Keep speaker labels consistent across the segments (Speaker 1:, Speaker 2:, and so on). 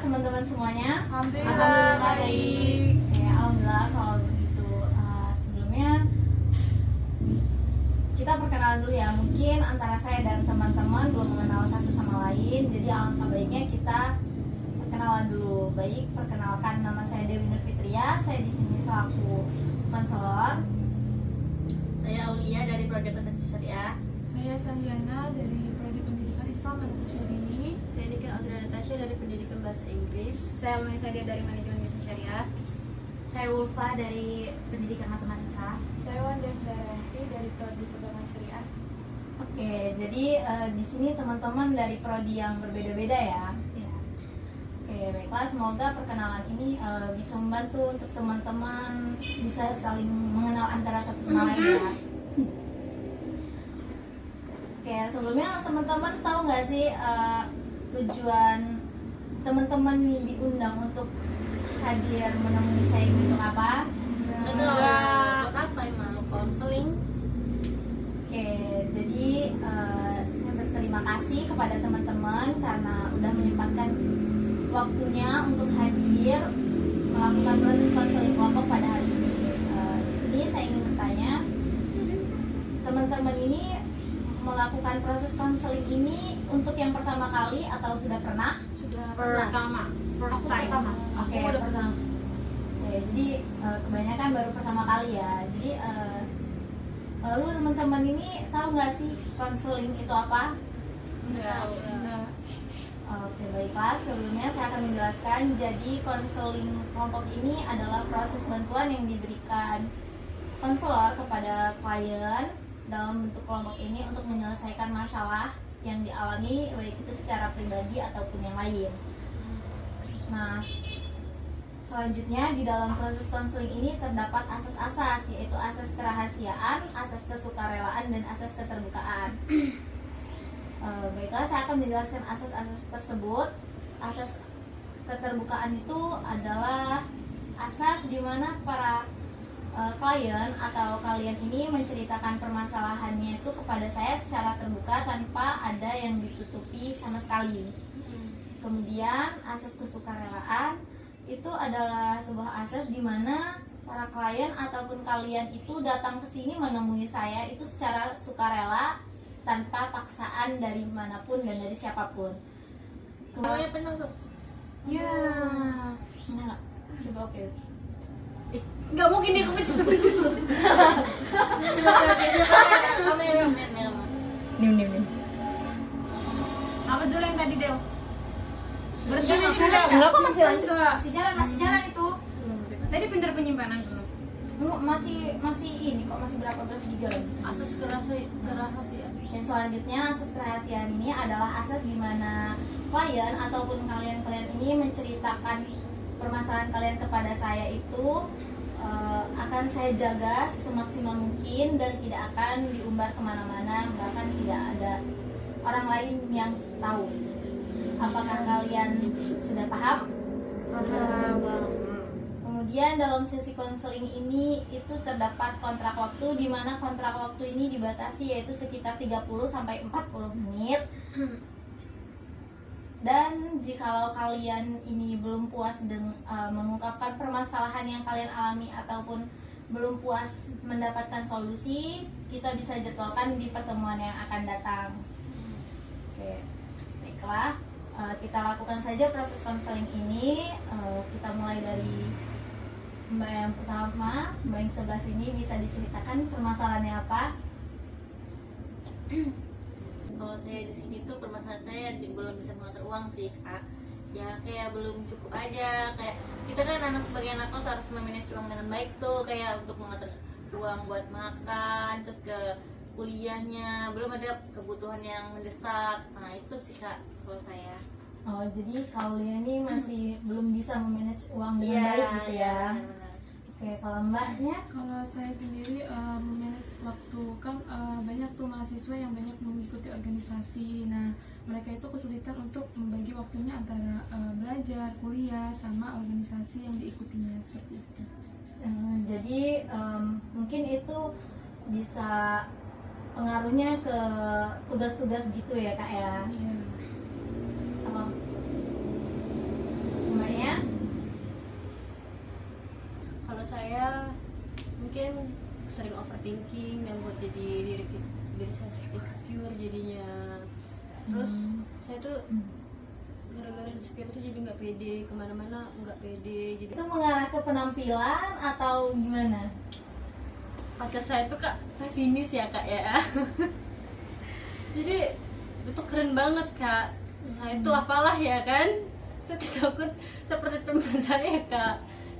Speaker 1: Teman-teman semuanya,
Speaker 2: alhamdulillah baik.
Speaker 1: Ya, alhamdulillah kalau begitu. Sebelumnya kita perkenalan dulu ya. Mungkin antara saya dan teman-teman belum mengenal satu sama lain, jadi alangkah baiknya kita perkenalan dulu. Baik, perkenalkan, nama saya Dewi Nur Fitria. Saya di sini selaku konselor.
Speaker 3: Saya Aulia dari Prodi Akuntansi Syariah.
Speaker 2: Saya Saliana dari Prodi Pendidikan Islam dan Syariah.
Speaker 4: Saya Niken Audrey Natasha dari Pendidikan Bahasa Inggris.
Speaker 5: Saya Almai Sadia dari Manajemen Bisnis Syariah.
Speaker 1: Saya Ulfa dari Pendidikan Matematika.
Speaker 2: Saya Wanda Daranti dari Prodi Perdagangan Syariah.
Speaker 1: Oke, jadi di sini teman-teman dari prodi yang berbeda-beda ya. Oke, baiklah, semoga perkenalan ini bisa membantu untuk teman-teman bisa saling mengenal antara satu sama lain ya. Oke, sebelumnya teman-teman tahu nggak sih tujuan teman-teman diundang untuk hadir menemui saya ini untuk apa?
Speaker 3: Buat apa emang? Konseling?
Speaker 1: Oke, jadi saya berterima kasih kepada teman-teman karena udah menyempatkan waktunya untuk hadir melakukan proses konseling kelompok pada hari ini. Di sini saya ingin bertanya, teman-teman ini melakukan proses konseling ini untuk yang pertama kali atau sudah pernah?
Speaker 2: Sudah
Speaker 5: Pertama, first time.
Speaker 1: Oke, pertama. Oke, jadi kebanyakan baru pertama kali ya. Jadi lalu teman-teman ini tahu nggak sih konseling itu apa?
Speaker 2: Enggak.
Speaker 1: Oke, baiklah. Sebelumnya saya akan menjelaskan. Jadi konseling kelompok ini adalah proses bantuan yang diberikan konselor kepada klien dalam bentuk kelompok ini untuk menyelesaikan masalah yang dialami, baik itu secara pribadi ataupun yang lain. Nah, selanjutnya di dalam proses konseling ini terdapat asas-asas, yaitu asas kerahasiaan, asas kesukarelaan, dan asas keterbukaan. Baiklah, saya akan menjelaskan asas-asas tersebut. Asas keterbukaan itu adalah asas di mana para klien atau kalian ini menceritakan permasalahannya itu kepada saya secara terbuka tanpa ada yang ditutupi sama sekali. Kemudian asas kesukarelaan itu adalah sebuah asas di mana para klien ataupun kalian itu datang ke sini menemui saya itu secara sukarela tanpa paksaan dari manapun dan dari siapapun.
Speaker 3: Namanya penuh tuh.
Speaker 1: Ya, enggak. Coba oke.
Speaker 5: Nggak mungkin dia kepecah.
Speaker 1: Nim.
Speaker 5: Apa dulu yang tadi Del? Berhenti
Speaker 1: Enggak
Speaker 5: dulu.
Speaker 1: kok masih lanjut. Masih jalan itu.
Speaker 5: Tadi bener penyimpanan dulu.
Speaker 1: Masih ini kok masih berapa belas giga lagi.
Speaker 3: Asas kerahasiaan.
Speaker 1: Dan selanjutnya asas kerahasiaan ini adalah asas di mana klien ataupun kalian ini menceritakan permasalahan kalian kepada saya itu akan saya jaga semaksimal mungkin dan tidak akan diumbar kemana-mana, bahkan tidak ada orang lain yang tahu. Apakah kalian sudah paham? Kemudian dalam sesi konseling ini itu terdapat kontrak waktu, di mana kontrak waktu ini dibatasi yaitu sekitar 30 sampai 40 menit. Dan jikalau kalian ini belum puas dengan mengungkapkan permasalahan yang kalian alami ataupun belum puas mendapatkan solusi, kita bisa jadwalkan di pertemuan yang akan datang. Oke, baiklah, kita lakukan saja proses konseling ini. Kita mulai dari Mbak yang pertama, Mbak yang sebelah sini, bisa diceritakan permasalahannya apa?
Speaker 3: Kalau saya di sini tuh permasalahan saya belum bisa mengatur uang sih Kak. Ya kayak belum cukup aja. Kayak kita kan sebagai anak kos harus memanage uang dengan baik tuh, kayak untuk mengatur uang buat makan, terus ke kuliahnya, belum ada kebutuhan yang mendesak. Nah itu sih Kak kalau saya.
Speaker 1: Oh, jadi kalian ini masih belum bisa memanage uang dengan baik gitu ya?
Speaker 3: Benar.
Speaker 1: Oke, kalau Mbaknya?
Speaker 2: Kalau saya sendiri waktu kan banyak tuh mahasiswa yang banyak mengikuti organisasi. Nah, mereka itu kesulitan untuk membagi waktunya antara belajar, kuliah, sama organisasi yang diikutinya seperti itu.
Speaker 1: Jadi mungkin itu bisa pengaruhnya ke tugas-tugas gitu ya kak ya.
Speaker 2: Iya.
Speaker 1: Mbaknya?
Speaker 4: Kalau saya mungkin sering overthinking dan buat jadi diri saya insecure jadinya. Terus saya tuh gara-gara insecure tuh jadi nggak pede, kemana-mana nggak pede. Jadi
Speaker 1: Itu mengarah ke penampilan atau gimana?
Speaker 3: Pacar saya tuh kak pesimis ya kak ya. Jadi itu keren banget kak. Saya tuh apalah ya kan. Saya takut seperti teman saya kak.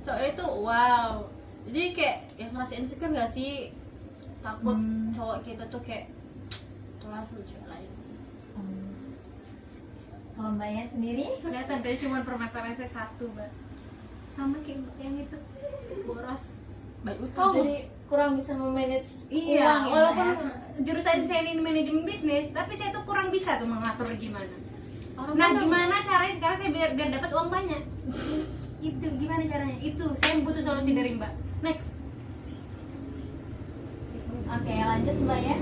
Speaker 3: Soalnya itu wow. Jadi kayak yang ngerasa insecure nggak sih? Takut cowok kita tuh kayak kelas sama cewek lain.
Speaker 1: Kalau mbaknya sendiri?
Speaker 5: Kelihatan tadi cuma permasalahan saya satu, Mbak. Sama kayak yang itu.
Speaker 3: Boros. Baik utang.
Speaker 1: Jadi kurang bisa memanage
Speaker 5: Iya,
Speaker 1: uang ya,
Speaker 5: walaupun
Speaker 1: Mbak ya?
Speaker 5: jurusan saya ini manajemen bisnis, tapi saya tuh kurang bisa tuh mengatur gimana.
Speaker 3: Orang
Speaker 5: Nah,
Speaker 3: mana
Speaker 5: gimana caranya sekarang saya biar dapat uang banyak? Itu gimana caranya? Itu saya butuh solusi dari Mbak. Next.
Speaker 1: Oke, lanjut mbak ya.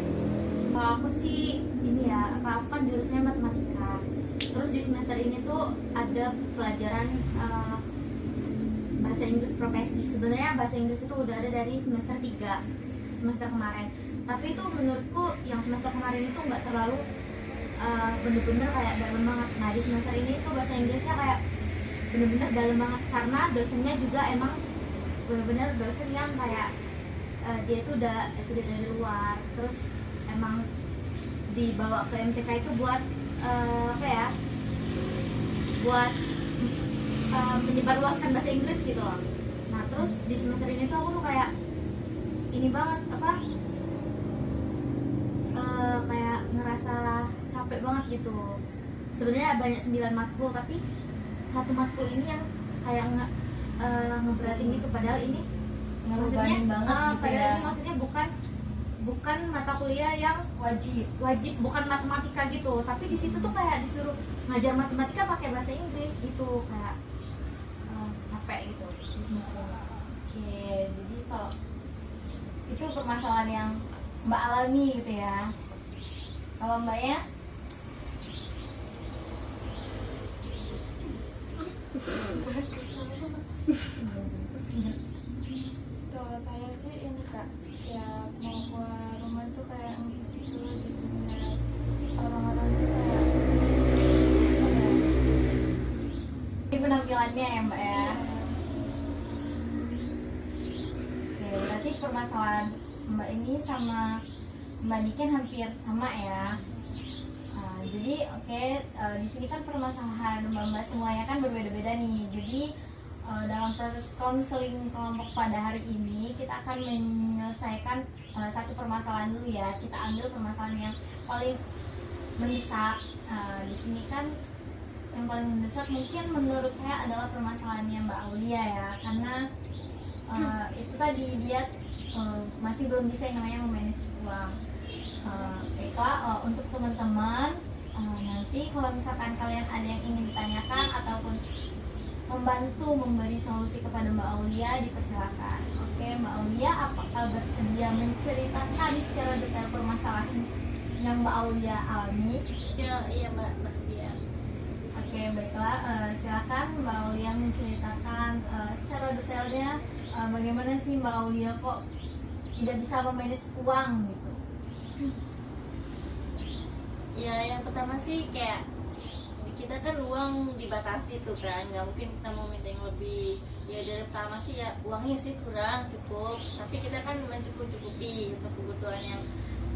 Speaker 6: Kalau aku sih ini ya, aku kan jurusannya matematika. Terus di semester ini tuh ada pelajaran bahasa Inggris profesi. Sebenarnya bahasa Inggris itu udah ada dari semester 3, semester kemarin. Tapi itu menurutku yang semester kemarin itu nggak terlalu bener-bener kayak dalam banget. Nah di semester ini tuh bahasa Inggrisnya kayak bener-bener dalam banget karena dosennya juga emang bener-bener dosen yang kayak dia itu udah SD dari luar, terus emang dibawa ke MTK itu buat apa ya, buat menyebarluaskan bahasa Inggris gitu loh. Nah terus di semester ini tuh aku tuh kayak ini banget apa kayak ngerasa capek banget gitu. Sebenarnya banyak 9 matkul tapi satu matkul ini yang kayak ngeberatin gitu, padahal ini maksudnya
Speaker 1: Ngebebanin banget gitu
Speaker 6: padahal
Speaker 1: ya.
Speaker 6: ini maksudnya bukan mata kuliah yang wajib bukan matematika gitu, tapi di situ tuh kayak disuruh ngajar matematika pakai bahasa Inggris gitu, kayak capek gitu di semester ini.
Speaker 1: Oke, jadi kalau itu permasalahan yang mbak alami gitu ya. Kalau mbaknya?
Speaker 2: Kalau saya sih ini kak, ya mau keluar rumah tuh kayak insecure gitu, ngeliat orang-orang tuh kayak apa ya,
Speaker 1: Ini penampilannya ya mbak ya. Oke, berarti permasalahan mbak ini sama mbak Niken hampir sama ya. Nah, jadi oke, di sini kan permasalahan mbak-mbak semuanya kan berbeda-beda nih. Jadi dalam proses konseling kelompok pada hari ini kita akan menyelesaikan satu permasalahan dulu ya. Kita ambil permasalahan yang paling mendesak. Di sini kan yang paling mendesak mungkin menurut saya adalah permasalahannya Mbak Aulia ya, karena itu tadi dia masih belum bisa yang namanya memanage uang. Baiklah, untuk teman-teman nanti kalau misalkan kalian ada yang ingin ditanyakan ataupun membantu memberi solusi kepada Mbak Aulia, dipersilakan. Oke, Mbak Aulia, apakah bersedia menceritakan secara detail permasalahan yang Mbak Aulia alami?
Speaker 3: Ya, iya mbak, bersedia.
Speaker 1: Oke, baiklah, silakan Mbak Aulia menceritakan secara detailnya bagaimana sih Mbak Aulia kok tidak bisa memanage uang gitu.
Speaker 3: Ya, yang pertama sih kayak kita kan uang dibatasi tuh kan, nggak mungkin kita mau minta yang lebih. Ya dari pertama sih ya uangnya sih kurang cukup, tapi kita kan mencukupi untuk kebutuhan yang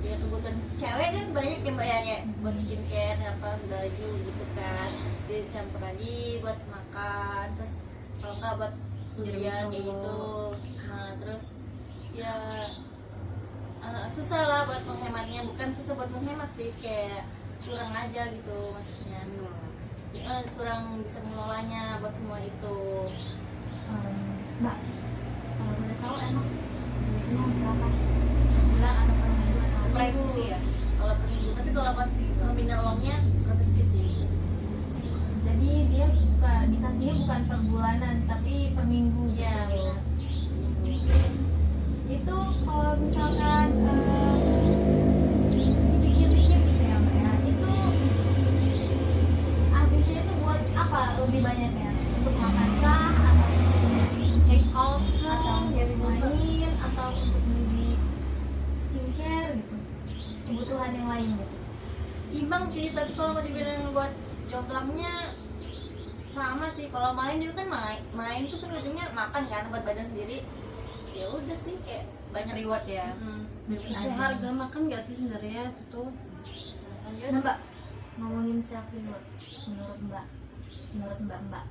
Speaker 3: ya kebutuhan cewek kan banyak yang bayarnya buat skincare apa baju gitu kan, dicampur lagi buat makan, terus kalau nggak buat kuliah kayak gitu. Nah terus ya susah lah buat menghematnya, bukan susah buat menghemat sih, kayak kurang aja gitu maksudnya. Kurang bisa mengelolanya buat semua itu.
Speaker 6: Mbak, kalau boleh tahu emang duitnya berapa bulan atau per
Speaker 3: pas nominal uangnya berapa sih?
Speaker 1: Jadi dia dikasihnya bukan per bulanan tapi per minggu.
Speaker 3: Iya,
Speaker 1: gitu.
Speaker 3: benar.
Speaker 1: Itu kalau misalkan dipikir-pikir gitu ya Mbak ya, itu habisnya itu buat apa lebih banyak ya? Untuk makan kah, atau hang out kah, atau untuk main, atau untuk beli skincare gitu, kebutuhan yang lain gitu.
Speaker 3: Imbang sih, tapi kalau mau dibilang buat jomblangnya sama sih. Kalau main juga kan main tuh kan ujungnya makan kan buat badan sendiri. Ya udah sih kayak banyak
Speaker 4: Reward ya. Sesuai harga makan nggak sih sebenarnya itu tuh?
Speaker 1: Nah Mbak, ngomongin self reward, menurut Mbak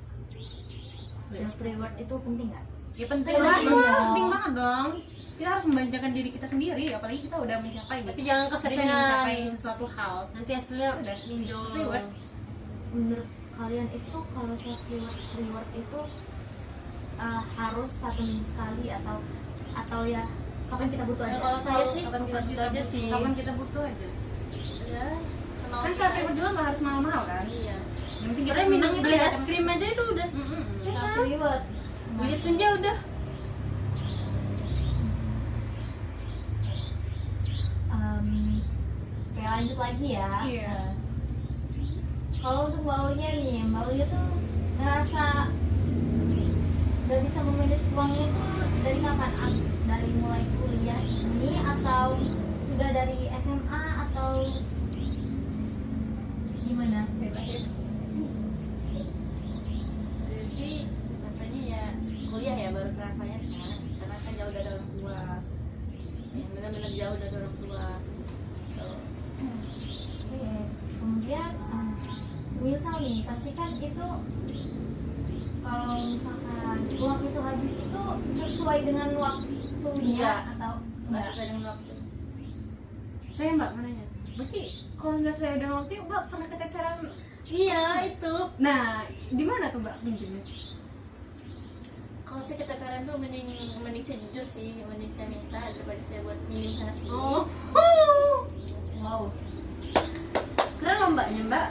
Speaker 1: self reward itu penting nggak?
Speaker 5: Ya penting
Speaker 1: Penting
Speaker 5: banget,
Speaker 1: dong.
Speaker 5: penting banget dong. Kita harus membanjakan diri kita sendiri, apalagi kita udah mencapai.
Speaker 4: Tapi jangan keseringan.
Speaker 5: mencapai sesuatu hal.
Speaker 4: Nanti hasilnya udah ninjol.
Speaker 5: Reward.
Speaker 1: Menurut kalian itu kalau self reward itu harus 1 minggu sekali atau ya kapan kita butuh aja?
Speaker 3: Ya, kalau saya sih
Speaker 4: Kapan kita butuh aja sih.
Speaker 5: Kapan kita butuh aja.
Speaker 3: ya semau
Speaker 5: Kan self reward juga nggak harus mahal-mahal kan.
Speaker 3: iya.
Speaker 5: Yang penting kita
Speaker 4: Sebenarnya minum
Speaker 5: senang
Speaker 4: beli
Speaker 5: itu
Speaker 4: es krim aja itu udah
Speaker 1: Self reward.
Speaker 4: beli senja udah.
Speaker 1: Kayak lanjut lagi ya.
Speaker 5: Iya.
Speaker 1: Kalau untuk Mbak Aulia nih, Mbak Aulia tuh ngerasa gak bisa memanage uangnya itu dari kapan? Dari mulai kuliah ini atau sudah dari SMA atau gimana?
Speaker 3: Saya sih rasanya ya kuliah ya baru kerasanya sekarang karena kan jauh dari orang tua. Ya benar-benar jauh dari orang tua. Tuh.
Speaker 1: Oke. Kemudian semisal nih, pasti kan itu kalau misalkan uang itu habis itu sesuai dengan waktunya
Speaker 3: Enggak.
Speaker 1: atau
Speaker 3: Nggak
Speaker 1: enggak?
Speaker 3: sesuai dengan waktu.
Speaker 5: Saya Mbak mananya? Berarti kalau nggak saya udah waktu, Mbak pernah keteteran.
Speaker 3: Iya itu.
Speaker 5: Nah, di mana tuh Mbak pinjamnya?
Speaker 3: Kalau saya keteteran tuh mending saya jujur sih, mending saya minta daripada saya buat minim sana sini.
Speaker 5: Oh.
Speaker 3: Wow.
Speaker 4: Keren loh mbaknya mbak.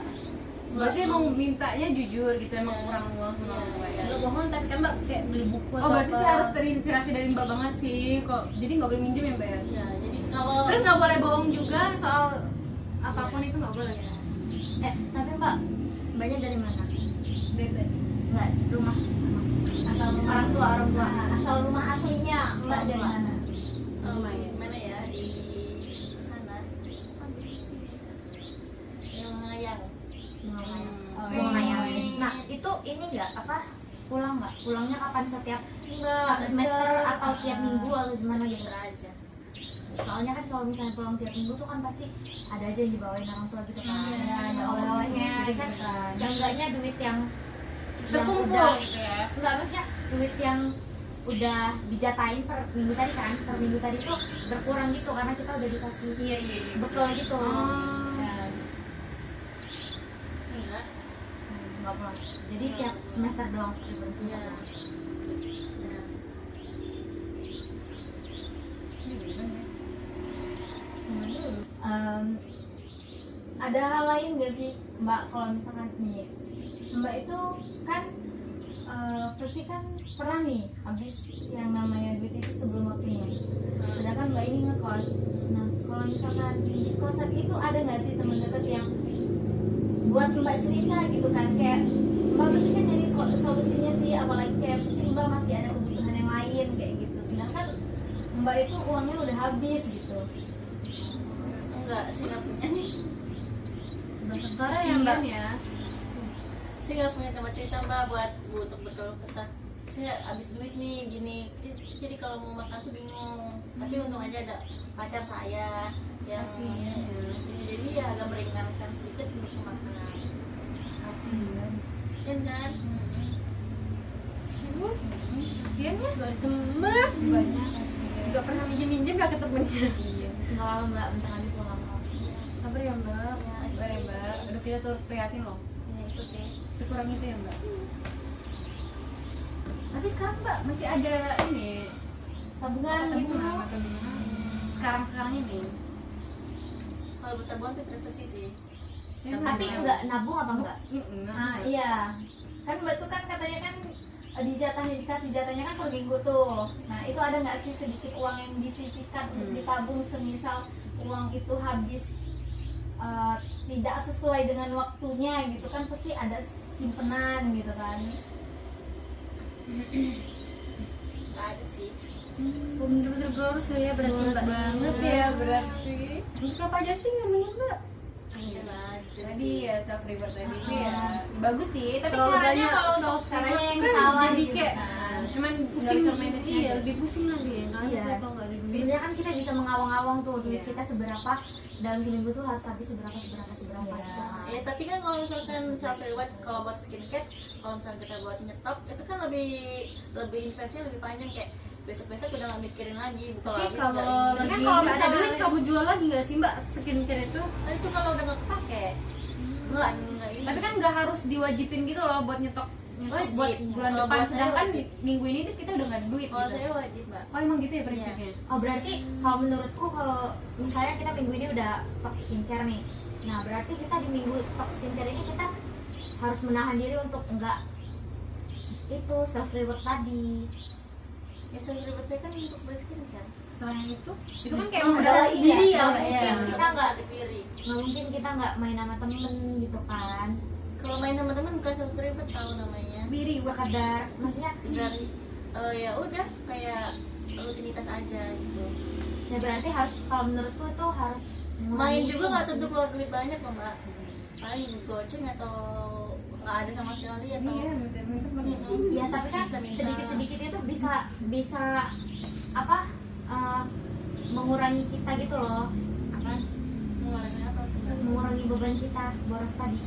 Speaker 5: Berarti emang mintanya jujur gitu, emang kurang uang sama orang tua ya.
Speaker 4: Nggak bohong tapi kan mbak kayak beli buku
Speaker 5: Oh
Speaker 4: atau
Speaker 5: berarti
Speaker 4: apa.
Speaker 5: saya harus terinspirasi dari Mbak banget sih. Kok jadi nggak boleh minjem ya Mbak ya?
Speaker 3: Ya, jadi kalau
Speaker 5: Terus nggak boleh bohong juga soal apapun itu nggak boleh ya?
Speaker 1: Tapi Mbak, banyak dari mana?
Speaker 5: Dari
Speaker 1: Enggak, rumah. Asal rumah orang tua. Asal rumah aslinya Mbak dari mana?
Speaker 3: lumayan mana ya di sana. Yang ngayang.
Speaker 1: Oh,
Speaker 5: iya.
Speaker 1: lumayan. Nah, itu ini enggak apa? Pulang nggak? Pulangnya kapan, setiap
Speaker 3: Enggak,
Speaker 1: semester atau tiap minggu atau gimana gitu?
Speaker 3: semester aja.
Speaker 1: Soalnya kan kalau misalnya pulang tiap minggu tuh kan pasti ada aja yang dibawain orang tua gitu kan.
Speaker 5: Iya,
Speaker 1: Ya, ada oleh-olehnya. Jadi kan
Speaker 5: gitu kan.
Speaker 1: seenggaknya duit yang
Speaker 5: terkumpul
Speaker 1: udah,
Speaker 5: gitu ya.
Speaker 1: enggak maksudnya duit yang udah dijatain per minggu tadi kan, per minggu tadi tuh berkurang gitu karena kita udah dikasih
Speaker 5: Iya.
Speaker 1: bekal gitu.
Speaker 5: Oh.
Speaker 1: Ya,
Speaker 3: Enggak.
Speaker 1: nggak pulang. Jadi tiap semester doang diberhenti.
Speaker 3: Iya. Nah,
Speaker 1: Ada hal lain gak sih Mbak kalau misalkan nih Mbak itu kan pasti kan pernah nih habis yang namanya duit itu sebelum waktunya, sedangkan Mbak ini ngekos. Nah kalau misalkan di kosan itu ada nggak sih teman dekat yang buat Mbak cerita gitu kan, kayak Mbak pasti kan jadi solusinya sih, apalagi kayak pasti Mbak masih ada kebutuhan yang lain kayak gitu, sedangkan Mbak itu uangnya udah habis gitu.
Speaker 3: enggak sih nggak punya.
Speaker 4: Sebentar ya mbak.
Speaker 5: ya.
Speaker 3: Saya nggak punya tempat cerita mbak buat untuk berkeluh kesah. Saya habis duit nih gini, jadi kalau mau makan tuh bingung. Tapi untung aja ada pacar saya yang jadi ya agak meringankan sedikit untuk makanan. Kasian kan?
Speaker 5: Kasian ya.
Speaker 4: Temen
Speaker 1: Banyak.
Speaker 5: Nggak pernah minjem udah ketemunya.
Speaker 1: Nggak lama Mbak, bentar lagi pulang.
Speaker 5: Sabar ya Mbak. Sabar ya Mbak. Udah kita turut prihatin loh.
Speaker 3: Ya itu deh.
Speaker 5: Sekurang itu ya Mbak. Tapi sekarang Mbak masih ada ini
Speaker 1: Tabungan gitu.
Speaker 5: Sekarang ini
Speaker 3: kalau buat tabungan tuh privacy sih.
Speaker 6: Tapi enggak nabung apa enggak?
Speaker 1: Nah iya, kan mbak tuh kan katanya kan dijatahnya dikasih jatahnya kan per minggu tuh. Nah itu ada nggak sih sedikit uang yang disisihkan untuk ditabung semisal uang itu habis tidak sesuai dengan waktunya gitu kan, pasti ada simpenan gitu kan.
Speaker 3: Nggak ada sih.
Speaker 4: Bener-bener boros lo ya berarti
Speaker 5: Boros
Speaker 4: Mbak.
Speaker 5: banget ya berarti.
Speaker 4: Untuk apa aja sih namanya Mbak?
Speaker 3: Iya lah,
Speaker 5: Tadi ya self reward tadi itu ya bagus sih, tapi
Speaker 4: Terlalu
Speaker 5: caranya
Speaker 4: banyak
Speaker 5: kalau untuk
Speaker 4: self
Speaker 1: caranya
Speaker 5: reward
Speaker 1: yang
Speaker 5: kan
Speaker 1: salah
Speaker 5: jadi
Speaker 1: gitu.
Speaker 5: kayak cuman nggak bisa manage
Speaker 4: Iya,
Speaker 5: aja.
Speaker 4: lebih pusing lagi ya. Nggak
Speaker 6: Iya.
Speaker 4: bisa kalau nggak ada duit.
Speaker 6: Sebenarnya kan kita bisa mengawang-awang tuh duit
Speaker 5: Iya.
Speaker 6: kita seberapa dalam seminggu tuh harus habis seberapa gitu kan.
Speaker 3: Ya tapi kan kalau misalkan self reward kalau buat skincare, kalau misalkan kita buat nyetok itu kan lebih investnya lebih panjang, kayak besok-besok udah nggak mikirin lagi buka
Speaker 4: Tapi
Speaker 3: habis
Speaker 4: kalau
Speaker 3: nggak ini.
Speaker 4: lagi
Speaker 5: kan kalau
Speaker 4: nggak ada
Speaker 5: misalnya-
Speaker 4: duit kamu jual lagi nggak sih Mbak skincare itu?
Speaker 3: Kan itu kalau udah nggak kepake nggak ini.
Speaker 5: Tapi kan nggak harus diwajibin gitu loh buat nyetok
Speaker 3: Wajib.
Speaker 5: buat bulan
Speaker 3: Kalau
Speaker 5: depan,
Speaker 3: buat saya
Speaker 5: sedangkan
Speaker 3: wajib.
Speaker 5: minggu ini tuh kita udah nggak ada duit
Speaker 3: Kalau
Speaker 5: gitu.
Speaker 3: saya wajib mbak.
Speaker 5: Oh emang gitu ya prinsipnya?
Speaker 6: Oh berarti kalau menurutku kalau misalnya kita minggu ini udah stok skincare nih, nah berarti kita di minggu stok skincare ini kita harus menahan diri untuk enggak itu self reward tadi.
Speaker 3: Ya self reward saya kan untuk beli skincare.
Speaker 5: Selain itu kan kayak
Speaker 6: Oh,
Speaker 5: modal
Speaker 6: ada lagi
Speaker 5: diri
Speaker 6: ya?
Speaker 5: ya,
Speaker 6: Mbak, ya.
Speaker 5: ya.
Speaker 6: Kita nggak-
Speaker 3: dipiri.
Speaker 6: Nggak mungkin kita nggak main sama temen gitu kan,
Speaker 3: Kalau main sama teman bukan self reward tahu namanya.
Speaker 5: Diri
Speaker 6: sekadar maksudnya
Speaker 3: Dari ya udah kayak rutinitas aja gitu.
Speaker 6: ya berarti harus kalau menurutku itu harus
Speaker 3: Main
Speaker 6: mengurangi
Speaker 3: juga
Speaker 6: itu.
Speaker 3: nggak tentu keluar duit banyak kok mbak. Paling goceng atau nggak ada sama sekali atau
Speaker 5: Iya, bener-bener.
Speaker 6: Ya tapi kan
Speaker 3: Bisa minta.
Speaker 6: sedikit-sedikit itu bisa apa mengurangi kita gitu loh, apa
Speaker 3: mengeluarkan apa tuh, Mbak?
Speaker 6: mengurangi beban kita boros tadi.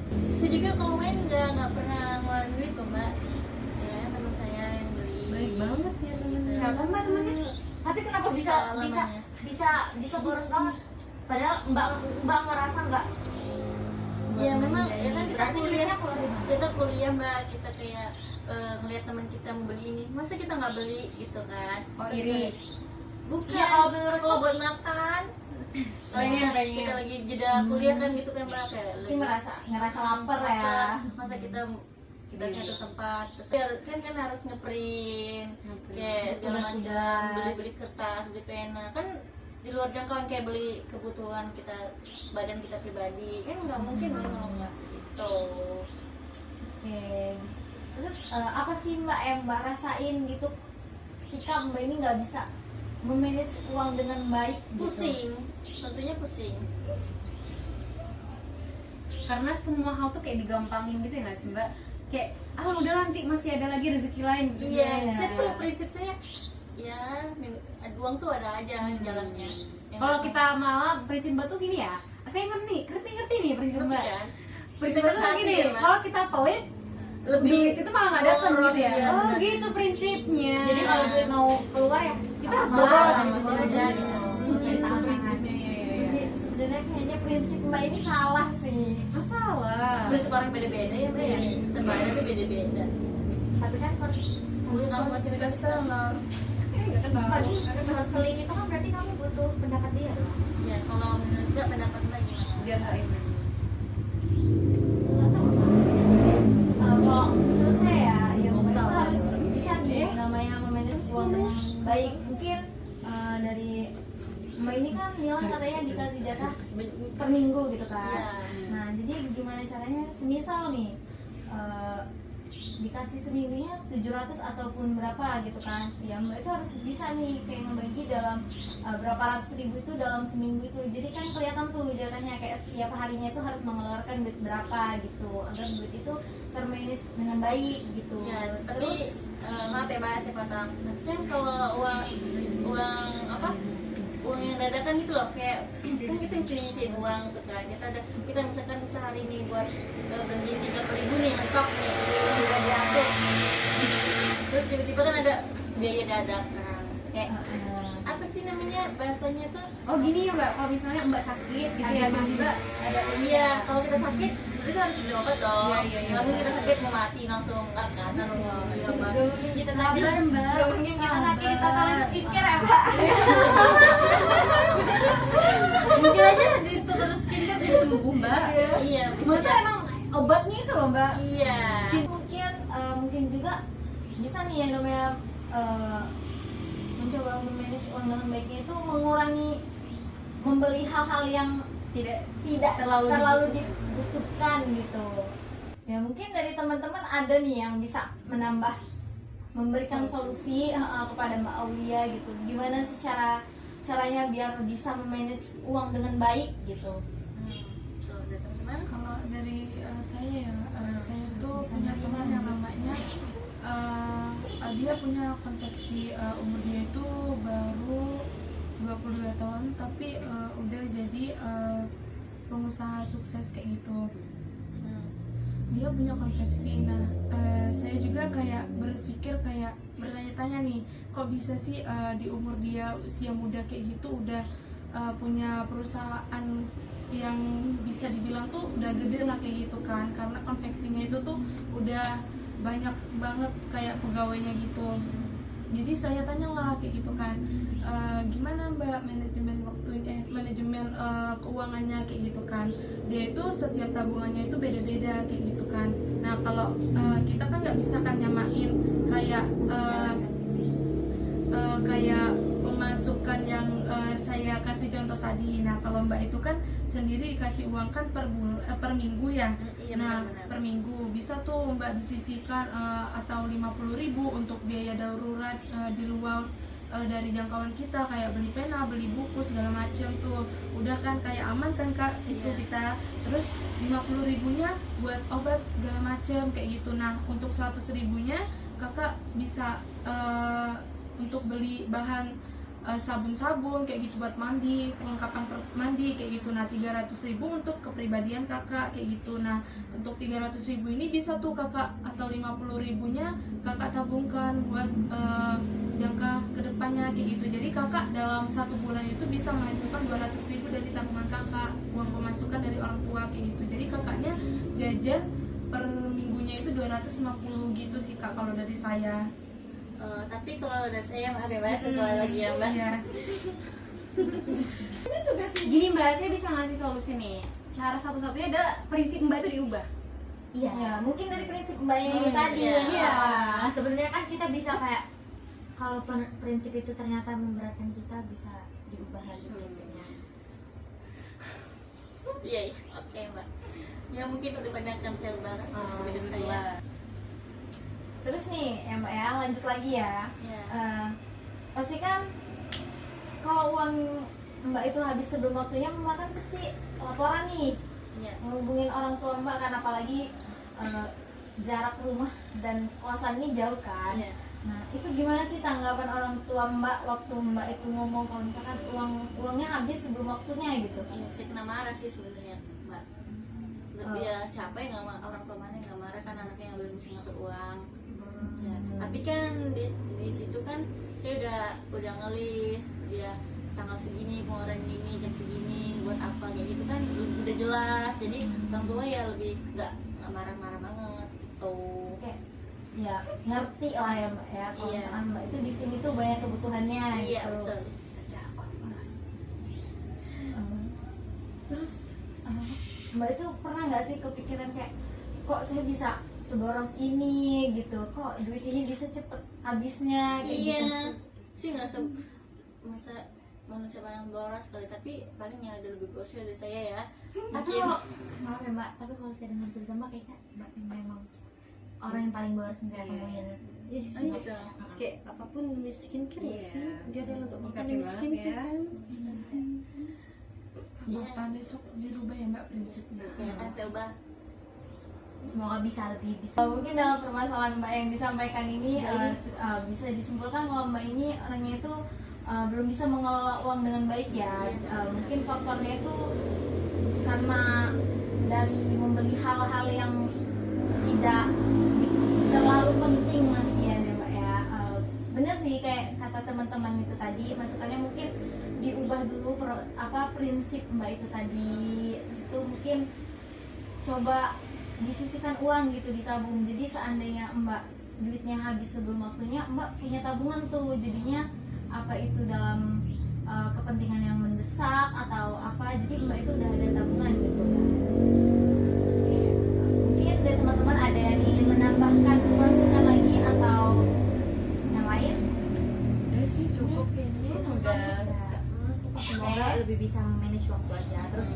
Speaker 3: Saya juga kalau main nggak pernah ngeluarin duit kok mbak. Ya teman saya yang beli.
Speaker 5: Baik banget ya temen.
Speaker 3: Gitu.
Speaker 5: Siapa mbak temennya?
Speaker 6: Tapi kenapa bisa boros banget? Padahal mbak ngerasa nggak?
Speaker 3: Ya memang ya kan kita
Speaker 6: Berarti
Speaker 3: kuliah,
Speaker 6: duitnya keluar dari mana?
Speaker 3: kita kuliah mbak, kita kayak ngelihat teman kita mau beli ini, masa kita nggak beli gitu kan?
Speaker 5: Oh,
Speaker 3: Terus
Speaker 5: iri.
Speaker 3: kayak, bukan.
Speaker 6: Ya, kalau menurut
Speaker 3: kalau buat makan, kalau kita lagi jeda kuliah kan gitu kan mbak, kayak
Speaker 1: Sih ngerasa lapar ya.
Speaker 3: Masa kita nyatu tempat, terus kan harus ngeprint, kayak segala macam,
Speaker 1: Tugas-tugas.
Speaker 3: beli kertas, beli pena, kan di luar jangkauan, kayak beli kebutuhan kita, badan kita pribadi, kan nggak mungkin dong kalau nggak gitu.
Speaker 1: Oke. Terus apa sih mbak yang mbak rasain gitu ketika mbak ini nggak bisa memanage uang dengan baik gitu?
Speaker 3: Pusing, tentunya pusing.
Speaker 5: Karena semua hal tuh kayak digampangin gitu ya nggak sih mbak? Kayak udah nanti masih ada lagi rezeki lain gitu.
Speaker 3: Iya,
Speaker 1: Iya.
Speaker 3: saya tuh prinsip saya, ya uang tuh ada aja jalannya. Yang
Speaker 5: Kalau
Speaker 3: nggak-
Speaker 5: kita malah prinsip mbak tuh gini ya, saya ngerti nih prinsip
Speaker 3: ngerti
Speaker 5: mbak.
Speaker 3: kan?
Speaker 5: Prinsip mbak tuh
Speaker 3: Bisa
Speaker 5: gini,
Speaker 3: hati, Mbak.
Speaker 5: kalau kita pelit, duit itu malah nggak datang
Speaker 3: boros,
Speaker 5: gitu ya.
Speaker 3: iya,
Speaker 5: Oh
Speaker 3: benar.
Speaker 5: gitu prinsipnya.
Speaker 6: Jadi kalau duit mau keluar ya
Speaker 5: kita harus
Speaker 6: boros
Speaker 5: boros
Speaker 6: aja
Speaker 5: gitu.
Speaker 6: aja gitu. Cari tangan.
Speaker 5: Prinsipnya, iya, iya, iya.
Speaker 1: Jadi sebenarnya kayaknya prinsip mbak ini salah sih.
Speaker 5: Masalah.
Speaker 3: Prinsip orang beda-beda ya mbak ya, terbayar tuh beda-beda.
Speaker 6: Tapi kan
Speaker 3: Kamu masih
Speaker 2: Bestseller.
Speaker 6: konseling itu kan berarti kamu butuh pendapat dia loh.
Speaker 3: ya kalau menurut Mbak, pendapat mbak gimana?
Speaker 5: Biar nggak ini.
Speaker 1: Kalau menurut saya ya mbak itu harus bisa nih namanya memanage uang dengan baik. Mungkin dari mbak ini kan bilang katanya dikasih jatah per minggu gitu kan.
Speaker 3: Iya.
Speaker 1: Nah jadi gimana caranya semisal nih dikasih seminggunya 700 ataupun berapa gitu kan, ya mbak itu harus bisa nih kayak ngebagi dalam berapa ratus ribu itu dalam seminggu itu, jadi kan kelihatan tuh jatahnya kayak setiap harinya itu harus mengeluarkan duit berapa gitu agar duit itu termanage dengan baik gitu.
Speaker 3: Ya, tapi
Speaker 1: Terus
Speaker 3: maaf ya mbak, saya potong. Kan kalau uang yang dadakan gitu loh, kayak kan kita nyisihin uang tuh kan, kita misalkan sehari nih buat beli 30.000 nih, mentok nih, udah diatur. Terus tiba-tiba kan ada biaya dadakan, kayak apa sih namanya bahasanya tuh?
Speaker 5: Oh gini ya mbak, kalau misalnya mbak sakit gitu ya, tiba-tiba ada
Speaker 3: Iya, kalau kita sakit kita harus beli obat dong.
Speaker 5: Iya, iya, iya.
Speaker 3: Nggak mungkin kita sakit mau mati langsung, nggak kan? Iya, Mbak.
Speaker 6: Gak mungkin kita sabar mbak.
Speaker 1: Gak mungkin kita sakit totalin skincare ya mbak.
Speaker 3: Mungkin aja
Speaker 5: loh mbak.
Speaker 3: Iya.
Speaker 1: Mungkin juga bisa nih yang namanya mencoba memanage uang dengan baiknya itu mengurangi membeli hal-hal yang tidak terlalu dibutuhkan gitu. Ya mungkin dari teman-teman ada nih yang bisa memberikan solusi kepada Mbak Aulia gitu. Gimana sih caranya biar bisa memanage uang dengan baik gitu?
Speaker 3: Tuh, ada teman-teman.
Speaker 2: Kalau dari saya ya, saya tuh punya teman yang namanya dia punya konveksi, umur dia itu baru 22 tahun tapi udah jadi pengusaha sukses kayak gitu. Dia punya konveksi. Nah, saya juga kayak berpikir kayak bertanya-tanya nih, kok bisa sih di umur dia usia muda kayak gitu udah punya perusahaan yang bisa dibilang tuh udah gede lah kayak gitu kan, karena konveksinya itu tuh udah banyak banget kayak pegawainya gitu. Jadi saya tanyalah kayak gitu kan, gimana mbak manajemen waktunya, manajemen keuangannya kayak gitu kan. Dia itu setiap tabungannya itu beda-beda kayak gitu kan. Nah kalau kita kan nggak bisa kan nyamain kayak kayak pemasukan yang saya kasih contoh tadi. Nah kalau mbak itu kan sendiri dikasih uang kan per minggu ya.
Speaker 3: Iya,
Speaker 2: Nah
Speaker 3: benar-benar.
Speaker 2: per minggu bisa tuh mbak disisihkan atau 50.000 untuk biaya darurat di luar dari jangkauan kita, kayak beli pena, beli buku segala macam tuh udah kan kayak aman kan kak itu kita. Terus 50.000-nya buat obat segala macam kayak gitu. Nah untuk 100.000-nya kakak bisa untuk beli bahan sabun-sabun kayak gitu buat mandi, perlengkapan mandi kayak gitu. Nah 300.000 untuk kepribadian kakak kayak gitu. Nah untuk 300.000 ini bisa tuh kakak atau 50.000-nya kakak tabungkan buat jangka kedepannya kayak gitu. Jadi kakak dalam 1 bulan itu bisa menghasilkan 200.000 dari tabungan kakak, uang pemasukan dari orang tua kayak gitu. Jadi kakaknya jajan per minggunya itu 250 gitu sih kak kalau dari saya.
Speaker 3: Tapi kalau dari saya maaf ya mbak, sesuai lagi ya mbak.
Speaker 2: Iya.
Speaker 5: Gini mbak, saya bisa ngasih solusi nih. Cara satu-satunya adalah prinsip mbak itu diubah.
Speaker 1: Iya, ya, mungkin dari prinsip mbaknya yang tadi.
Speaker 3: iya.
Speaker 6: Sebenarnya kan kita bisa kayak kalau prinsip itu ternyata memberatkan kita, bisa diubah lagi prinsipnya.
Speaker 3: Iya, oke mbak. Ya mungkin udah banyak kan saya ubah hidup saya.
Speaker 1: Terus nih ya mbak ya, lanjut lagi ya.
Speaker 3: Iya.
Speaker 1: Pasti kan kalau uang mbak itu habis sebelum waktunya, mbak kan pasti laporan nih,
Speaker 3: Iya.
Speaker 1: menghubungin orang tua mbak kan, apalagi jarak rumah dan kosan ini jauh kan.
Speaker 3: Iya.
Speaker 1: Nah itu gimana sih tanggapan orang tua mbak waktu mbak itu ngomong kalau misalkan uangnya habis sebelum waktunya gitu?
Speaker 3: Iya, saya kena marah sih sebenarnya mbak. Lebih ya siapa yang nggak orang tua mana yang nggak marah kan anaknya yang belum bisa ngatur uang. Ya, tapi kan di situ kan saya udah ngelis dia tanggal segini pengeluaran ini jam segini buat apa kayak gitu kan udah jelas. Jadi orang tua ya lebih nggak marah-marah banget gitu.
Speaker 1: Oke, ya ngerti lah ya mbak ya kalau
Speaker 3: Iya.
Speaker 1: misalkan mbak itu di sini tuh banyak kebutuhannya
Speaker 3: Iya
Speaker 1: gitu.
Speaker 3: betul.
Speaker 1: Terus mbak itu pernah nggak sih kepikiran kayak kok saya bisa seboros ini gitu, kok duit ini bisa cepet habisnya kayak
Speaker 3: Iya
Speaker 1: gitu.
Speaker 3: sih nggak masa manusia paling boros kali, tapi paling yang ada lebih boros dari saya ya.
Speaker 1: Tapi
Speaker 3: Mungkin.
Speaker 1: kalau maaf ya mbak, tapi kalau saya dengar cerita mbak kayaknya mbak memang orang yang paling boros yang saya temuin.
Speaker 4: Jadi
Speaker 3: Oh,
Speaker 4: sih
Speaker 3: gitu.
Speaker 4: kayak apapun miskin kan
Speaker 5: Iya.
Speaker 4: sih, dia adalah untuk makan
Speaker 5: Makasih
Speaker 4: yang miskin
Speaker 5: banget ya.
Speaker 4: kan.
Speaker 2: Bapak besok dirubah ya mbak prinsipnya.
Speaker 3: Ya kan saya ubah.
Speaker 1: Semoga bisa lebih bisa. Mungkin dalam permasalahan mbak yang disampaikan ini bisa disimpulkan kalau mbak ini orangnya itu belum bisa mengelola uang dengan baik ya. Mungkin faktornya itu karena dari membeli hal-hal yang tidak terlalu penting mas ya mbak ya. Bener sih kayak kata teman-teman itu tadi, masukannya mungkin diubah dulu prinsip mbak itu tadi. Terus itu mungkin coba disisihkan uang gitu, ditabung. Jadi seandainya mbak duitnya habis sebelum waktunya, mbak punya tabungan tuh. Jadinya apa itu dalam kepentingan yang mendesak atau apa, jadi mbak itu udah ada tabungan gitu kan. Mungkin dari teman
Speaker 6: kayak lebih bisa manage waktu aja. Terus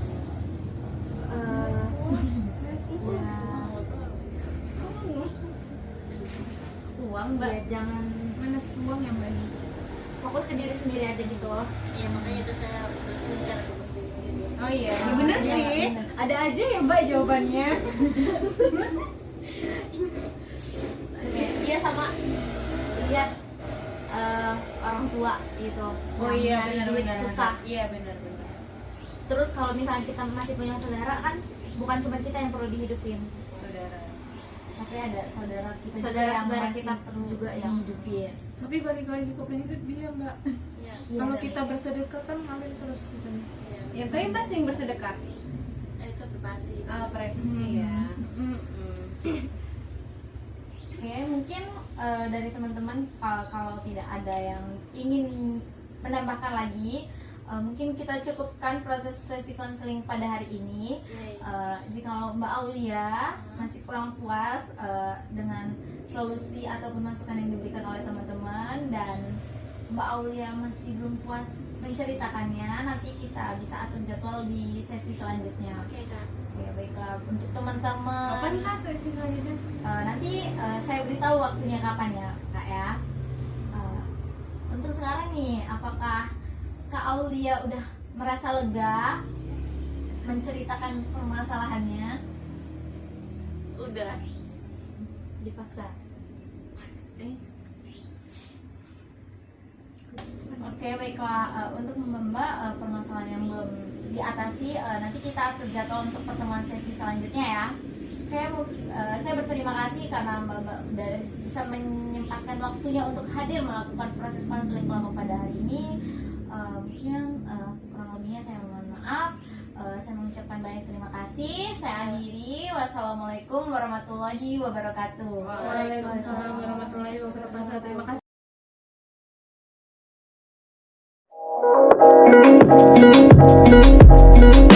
Speaker 6: ya,
Speaker 5: Uang mbak.
Speaker 6: ya jangan
Speaker 2: Mana uang yang banyak.
Speaker 6: fokus ke diri sendiri aja gitu loh.
Speaker 3: Iya makanya itu saya terusin cara fokus diri sendiri.
Speaker 5: Oh iya,
Speaker 6: Ah,
Speaker 5: bener
Speaker 6: iya,
Speaker 5: sih.
Speaker 6: bener.
Speaker 5: Ada aja ya mbak jawabannya.
Speaker 6: Iya sama lihat orang tua gitu.
Speaker 5: Oh
Speaker 6: yang
Speaker 5: iya
Speaker 6: nyari
Speaker 5: benar
Speaker 6: duit
Speaker 5: benar.
Speaker 6: susah.
Speaker 5: Iya benar benar.
Speaker 6: Terus kalau misalnya kita masih punya saudara kan bukan cuma kita yang perlu dihidupin,
Speaker 5: Saudara.
Speaker 1: Tapi ada saudara kita juga
Speaker 6: saudara
Speaker 1: yang
Speaker 6: saudara
Speaker 1: masih
Speaker 6: kita perlu juga yang
Speaker 1: dihidupin.
Speaker 2: Tapi balik lagi ke prinsip dia mbak.
Speaker 3: Iya.
Speaker 1: Iya,
Speaker 2: Kalau
Speaker 1: sih.
Speaker 2: kita bersedekah kan ngalir terus gitu.
Speaker 3: Iya.
Speaker 5: Ya tapi pasti yang bersedekah.
Speaker 3: Itu privasi.
Speaker 5: Ah, privacy ya.
Speaker 1: Oke, mungkin dari teman-teman kalau tidak ada yang ingin menambahkan lagi, mungkin kita cukupkan proses sesi konseling pada hari ini. Jika Mbak Aulia masih kurang puas dengan solusi ataupun masukan yang diberikan oleh teman-teman dan Mbak Aulia masih belum puas menceritakannya, nanti kita bisa atur jadwal di sesi selanjutnya.
Speaker 3: Oke kak.
Speaker 1: Oke, baiklah untuk teman-teman.
Speaker 5: Kapan kak sesi selanjutnya?
Speaker 1: Nanti saya beritahu waktunya kapan ya kak ya. Untuk sekarang nih, apakah Kak Aulia udah merasa lega menceritakan permasalahannya?
Speaker 3: Udah.
Speaker 6: dipaksa.
Speaker 1: Oke, baiklah. Untuk Mbak permasalahan yang belum diatasi, nanti kita atur jadwal untuk pertemuan sesi selanjutnya ya. Oke, saya berterima kasih karena Mbak udah bisa menyempatkan waktunya untuk hadir melakukan proses konseling kelompok pada hari ini. Mungkin kurang lebihnya saya mohon maaf. Saya mengucapkan banyak terima kasih. Saya akhiri. Wassalamualaikum warahmatullahi wabarakatuh.
Speaker 2: Waalaikumsalam warahmatullahi wabarakatuh. Terima kasih.
Speaker 7: Thank you.